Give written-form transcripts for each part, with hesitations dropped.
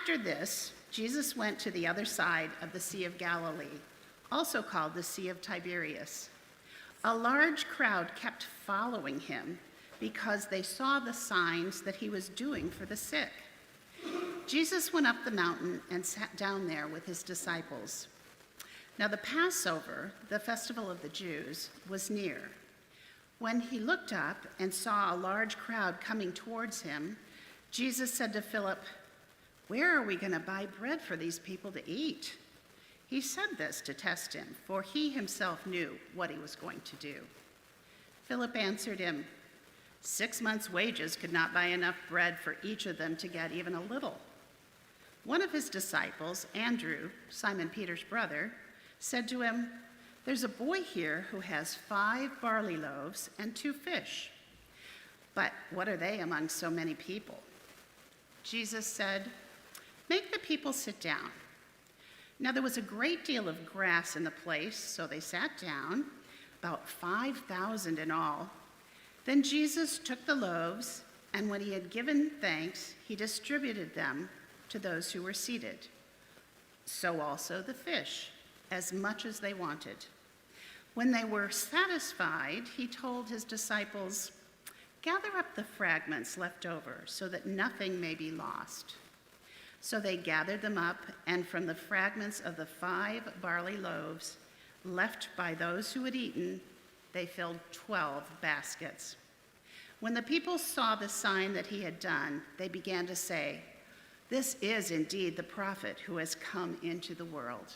After this, Jesus went to the other side of the Sea of Galilee, also called the Sea of Tiberias. A large crowd kept following him because they saw the signs that he was doing for the sick. Jesus went up the mountain and sat down there with his disciples. Now the Passover, the festival of the Jews, was near. When he looked up and saw a large crowd coming towards him, Jesus said to Philip, "Where are we going to buy bread for these people to eat?" He said this to test him, for he himself knew what he was going to do. Philip answered him, 6 months' wages could not buy enough bread for each of them to get even a little. One of his disciples, Andrew, Simon Peter's brother, said to him, "There's a boy here who has 5 barley loaves and 2 fish. But what are they among so many people?" Jesus said, "Make the people sit down." Now there was a great deal of grass in the place, so they sat down, about 5,000 in all. Then Jesus took the loaves, and when he had given thanks, he distributed them to those who were seated. So also the fish, as much as they wanted. When they were satisfied, he told his disciples, "Gather up the fragments left over so that nothing may be lost." So they gathered them up, and from the fragments of the 5 barley loaves left by those who had eaten, they filled 12 baskets. When the people saw the sign that he had done, they began to say, "This is indeed the prophet who has come into the world."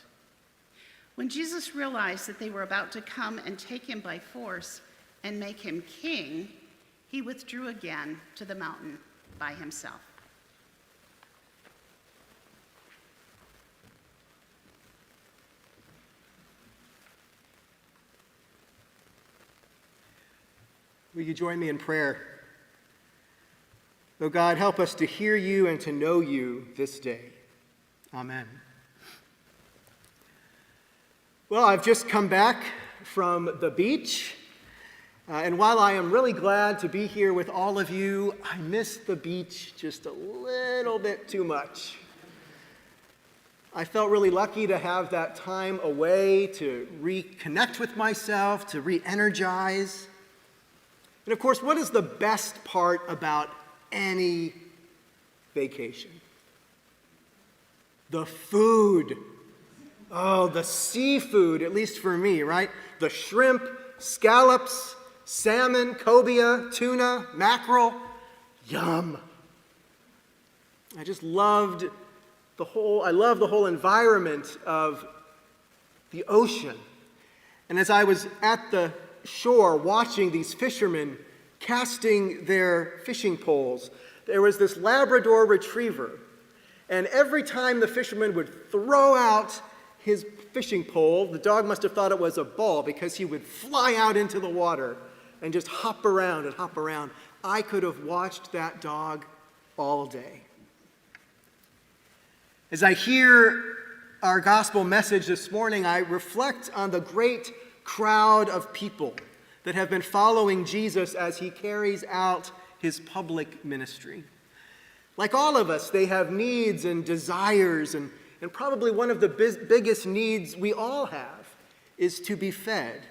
When Jesus realized that they were about to come and take him by force and make him king, he withdrew again to the mountain by himself. Will you join me in prayer? Oh God, help us to hear you and to know you this day. Amen. Well, I've just come back from the beach, and while I am really glad to be here with all of you, I miss the beach just a little bit too much. I felt really lucky to have that time away to reconnect with myself, to re-energize. And of course, what is the best part about any vacation? The food. Oh, the seafood, at least for me, right? The shrimp, scallops, salmon, cobia, tuna, mackerel. Yum. I love the whole environment of the ocean. And as I was at the shore watching these fishermen casting their fishing poles, there was this Labrador retriever. And every time the fisherman would throw out his fishing pole, the dog must have thought it was a ball because he would fly out into the water and just hop around and hop around. I could have watched that dog all day. As I hear our gospel message this morning, I reflect on the great crowd of people that have been following Jesus as he carries out his public ministry. Like all of us, they have needs and desires, and probably one of the biggest needs we all have is to be fed.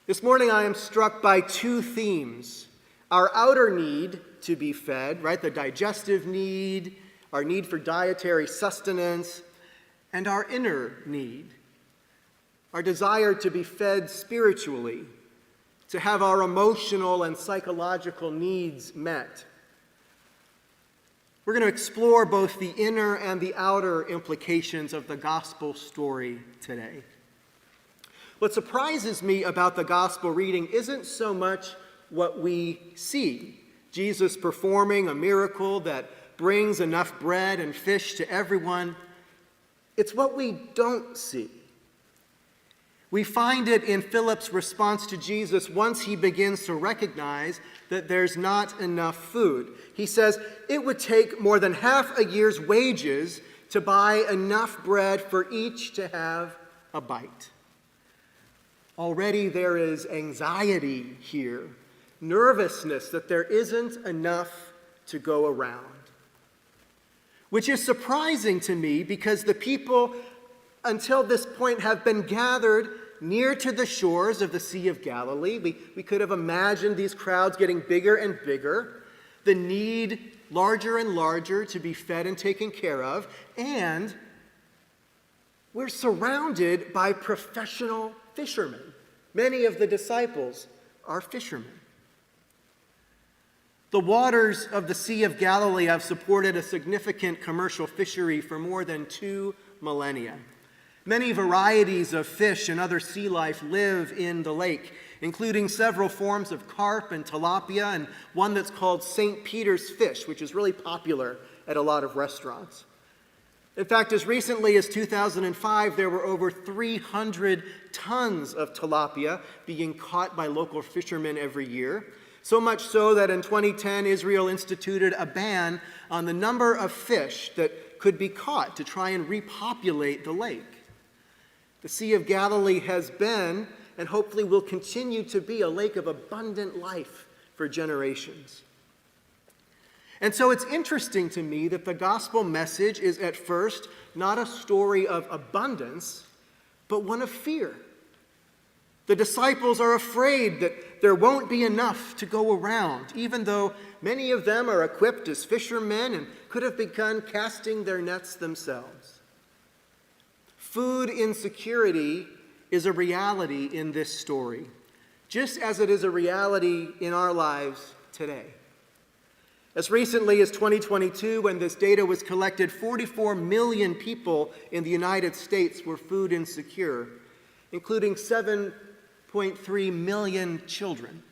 This morning I am struck by 2 themes. Our outer need to be fed, right? The digestive need, our need for dietary sustenance, and our inner need, our desire to be fed spiritually, to have our emotional and psychological needs met. We're going to explore both the inner and the outer implications of the gospel story today. What surprises me about the gospel reading isn't so much what we see, Jesus performing a miracle that brings enough bread and fish to everyone. It's what we don't see. We find it in Philip's response to Jesus once he begins to recognize that there's not enough food. He says it would take more than half a year's wages to buy enough bread for each to have a bite. Already there is anxiety here, nervousness that there isn't enough to go around. which is surprising to me because the people until this point have been gathered near to the shores of the Sea of Galilee. We could have imagined these crowds getting bigger and bigger, the need larger and larger to be fed and taken care of, and we're surrounded by professional fishermen. Many of the disciples are fishermen. The waters of the Sea of Galilee have supported a significant commercial fishery for more than 2 millennia. Many varieties of fish and other sea life live in the lake, including several forms of carp and tilapia, and one that's called St. Peter's fish, which is really popular at a lot of restaurants. In fact, as recently as 2005, there were over 300 tons of tilapia being caught by local fishermen every year. So much so that in 2010, Israel instituted a ban on the number of fish that could be caught to try and repopulate the lake. The Sea of Galilee has been, and hopefully will continue to be, a lake of abundant life for generations. And so it's interesting to me that the gospel message is at first not a story of abundance, but one of fear. The disciples are afraid that there won't be enough to go around, even though many of them are equipped as fishermen and could have begun casting their nets themselves. Food insecurity is a reality in this story, just as it is a reality in our lives today. As recently as 2022, when this data was collected, 44 million people in the United States were food insecure, including 7.3 million children.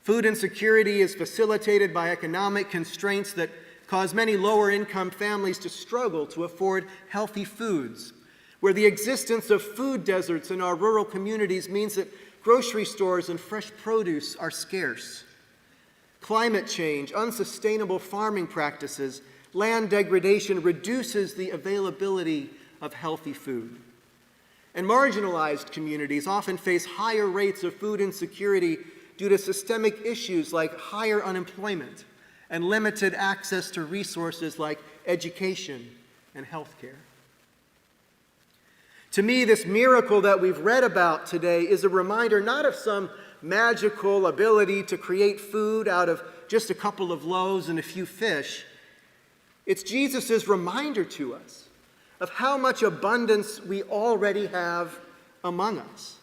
Food insecurity is facilitated by economic constraints that cause many lower-income families to struggle to afford healthy foods, where the existence of food deserts in our rural communities means that grocery stores and fresh produce are scarce. Climate change, unsustainable farming practices, land degradation reduces the availability of healthy food. And marginalized communities often face higher rates of food insecurity due to systemic issues like higher unemployment and limited access to resources like education and health care. To me, this miracle that we've read about today is a reminder not of some magical ability to create food out of just a couple of loaves and a few fish. It's Jesus' reminder to us of how much abundance we already have among us.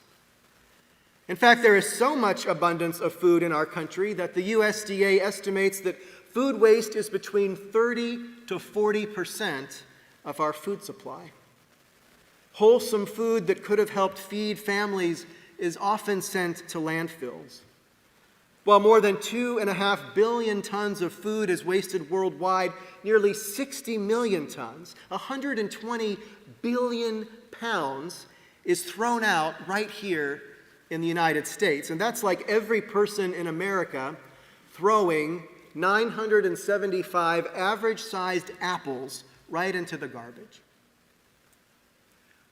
In fact, there is so much abundance of food in our country that the USDA estimates that food waste is between 30 to 40% of our food supply. Wholesome food that could have helped feed families is often sent to landfills. While more than 2.5 billion tons of food is wasted worldwide, nearly 60 million tons, 120 billion pounds, is thrown out right here in the United States. And that's like every person in America throwing 975 average-sized apples right into the garbage.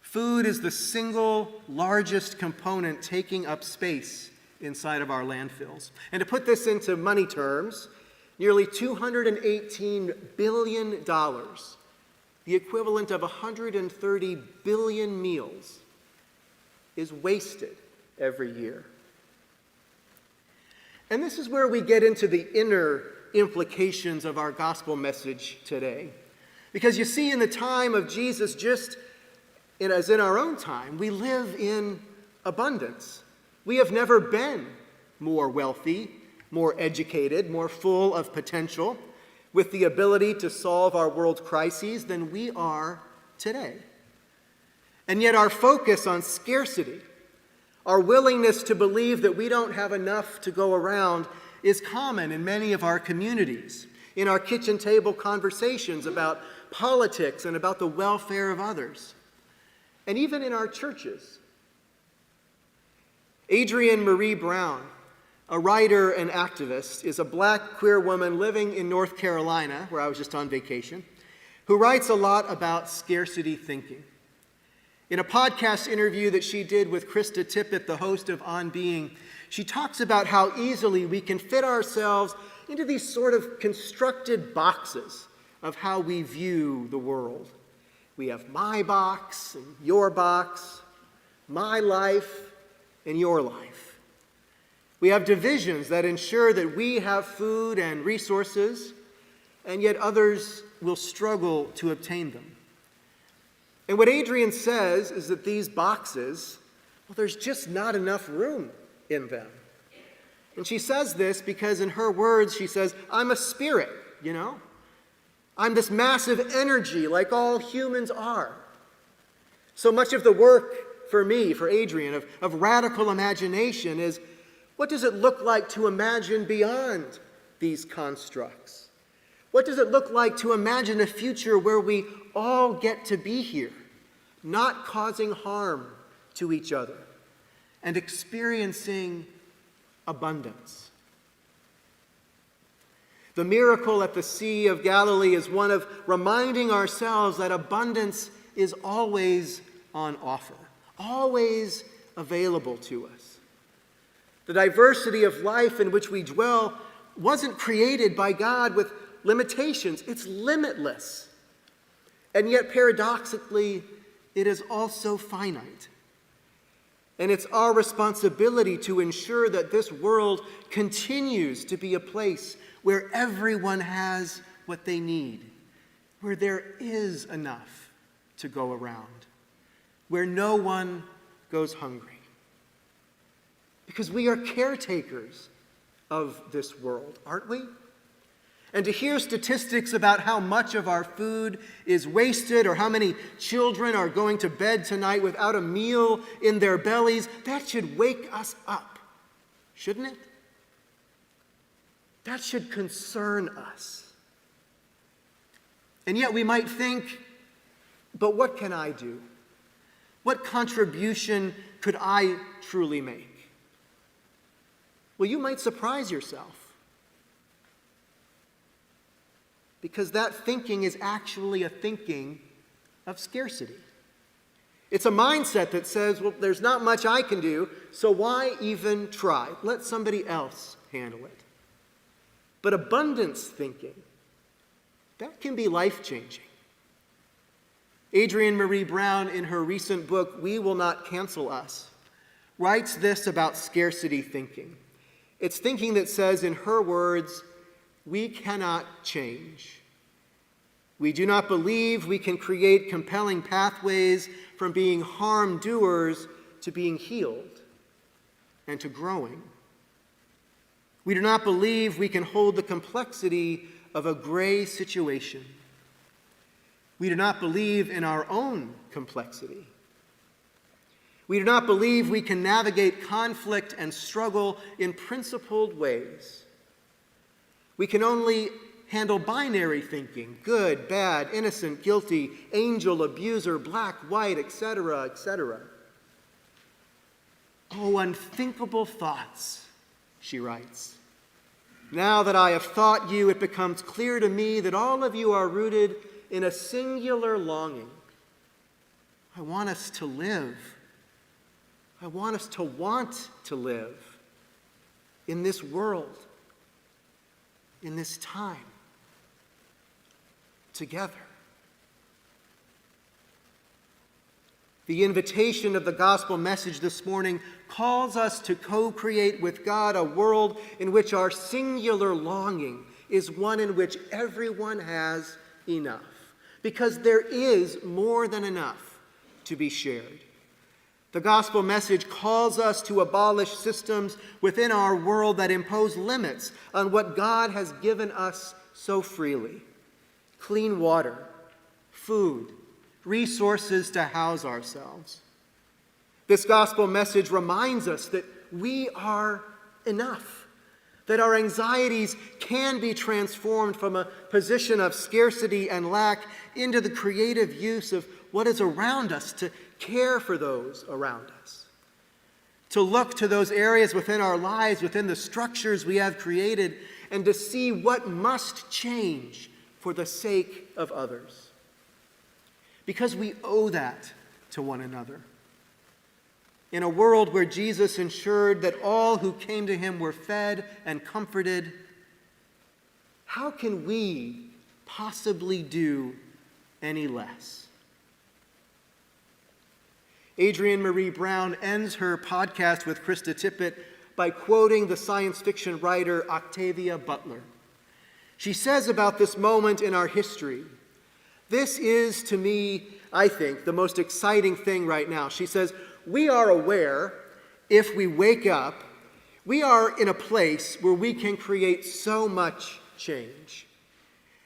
Food is the single largest component taking up space inside of our landfills. And to put this into money terms, nearly $218 billion, the equivalent of 130 billion meals, is wasted every year. And this is where we get into the inner implications of our gospel message today. Because you see, in the time of Jesus, just as in our own time, we live in abundance. We have never been more wealthy, more educated, more full of potential, with the ability to solve our world's crises than we are today. And yet our focus on scarcity, our willingness to believe that we don't have enough to go around, is common in many of our communities, in our kitchen table conversations about politics and about the welfare of others, and even in our churches. Adrienne Marie Brown, a writer and activist, is a black queer woman living in North Carolina, where I was just on vacation, who writes a lot about scarcity thinking. In a podcast interview that she did with Krista Tippett, the host of On Being, she talks about how easily we can fit ourselves into these sort of constructed boxes of how we view the world. We have my box and your box, my life and your life. We have divisions that ensure that we have food and resources, and yet others will struggle to obtain them. And what Adrian says is that these boxes, well, there's just not enough room in them. And she says this because in her words, she says, I'm a spirit, you know? I'm this massive energy like all humans are. So much of the work for me, for Adrian, of radical imagination is, what does it look like to imagine beyond these constructs? What does it look like to imagine a future where we all get to be here, not causing harm to each other, and experiencing abundance? The miracle at the Sea of Galilee is one of reminding ourselves that abundance is always on offer, always available to us. The diversity of life in which we dwell wasn't created by God with limitations. It's limitless. And yet, paradoxically, it is also finite. And it's our responsibility to ensure that this world continues to be a place where everyone has what they need, where there is enough to go around, where no one goes hungry. Because we are caretakers of this world, aren't we? And to hear statistics about how much of our food is wasted or how many children are going to bed tonight without a meal in their bellies, that should wake us up, shouldn't it? That should concern us. And yet we might think, but what can I do? What contribution could I truly make? Well, you might surprise yourself. Because that thinking is actually a thinking of scarcity. It's a mindset that says, well, there's not much I can do, so why even try? Let somebody else handle it. But abundance thinking, that can be life-changing. Adrienne Maree Brown, in her recent book, We Will Not Cancel Us, writes this about scarcity thinking. It's thinking that says, in her words, we cannot change. We do not believe we can create compelling pathways from being harm doers to being healed and to growing. We do not believe we can hold the complexity of a gray situation. We do not believe in our own complexity. We do not believe we can navigate conflict and struggle in principled ways. We can only handle binary thinking, good, bad, innocent, guilty, angel, abuser, black, white, etc., etc. Oh, unthinkable thoughts, she writes. Now that I have thought you, it becomes clear to me that all of you are rooted in a singular longing. I want us to live. I want us to want to live in this world, in this time, together. The invitation of the gospel message this morning calls us to co-create with God a world in which our singular longing is one in which everyone has enough, because there is more than enough to be shared. The gospel message calls us to abolish systems within our world that impose limits on what God has given us so freely. Clean water, food, resources to house ourselves. This gospel message reminds us that we are enough, that our anxieties can be transformed from a position of scarcity and lack into the creative use of what is around us to care for those around us, to look to those areas within our lives, within the structures we have created, and to see what must change for the sake of others. Because we owe that to one another. In a world where Jesus ensured that all who came to him were fed and comforted, how can we possibly do any less? Adrienne Marie Brown ends her podcast with Krista Tippett by quoting the science fiction writer Octavia Butler. She says about this moment in our history, "This is, to me, I think, the most exciting thing right now." She says, "We are aware, if we wake up, we are in a place where we can create so much change.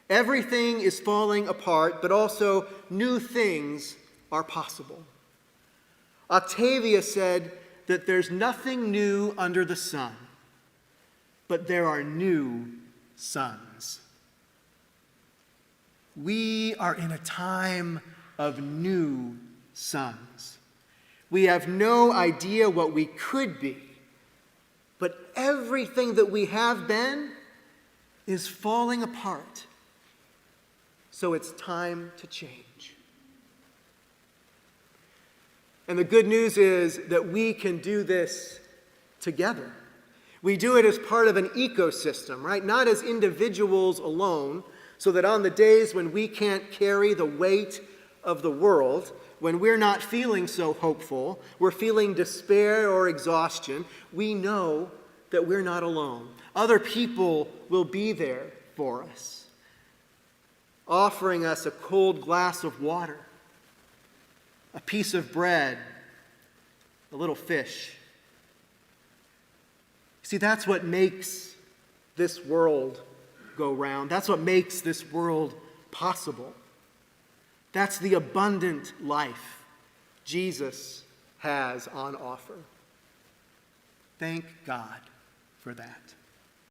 Everything is falling apart, but also new things are possible." Octavia said that there's nothing new under the sun, but there are new suns. We are in a time of new suns. We have no idea what we could be, but everything that we have been is falling apart. So it's time to change. And the good news is that we can do this together. We do it as part of an ecosystem, right? Not as individuals alone, so that on the days when we can't carry the weight of the world, when we're not feeling so hopeful, we're feeling despair or exhaustion, we know that we're not alone. Other people will be there for us, offering us a cold glass of water, a piece of bread, a little fish. See, that's what makes this world go round. That's what makes this world possible. That's the abundant life Jesus has on offer. Thank God for that.